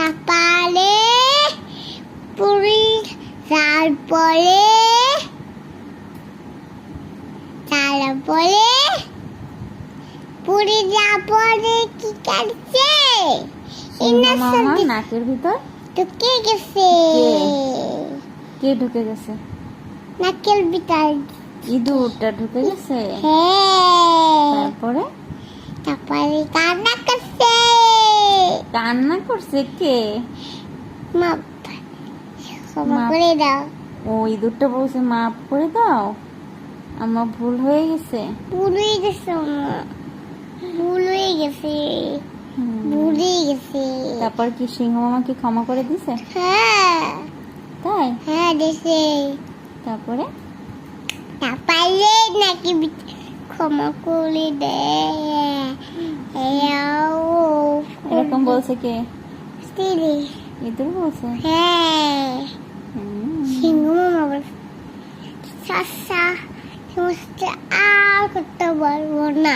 তারপরে পুরি তারপরে পুরি যাপরে কি করছে মামা নাকের ভিতর ঢুকে গেছে কে ঢুকে গেছে? নাকের ভিতর ইঁদুরটা ঢুকে গেছে। হ্যাঁ তারপরে কান্না করছে। কান্না করছে কে? মা ক্ষমা করে দাও। ও ইঁদুরটা বলছে মাফ করে দাও, আমার ভুল হয়ে গেছে। ভুল হয়ে গেছে তারপর কি সিংহ মামা কি ক্ষমা করে দিছে? হ্যাঁ তাই দিছে। তারপরে নাকি ক্ষমা করে দে এরকম বলছে কে? স্ত্রী। ইঁদুর বলছে? হ্যাঁ সিংহ মামা বলছে চাচা সমস্ত আর করতে পারবো না।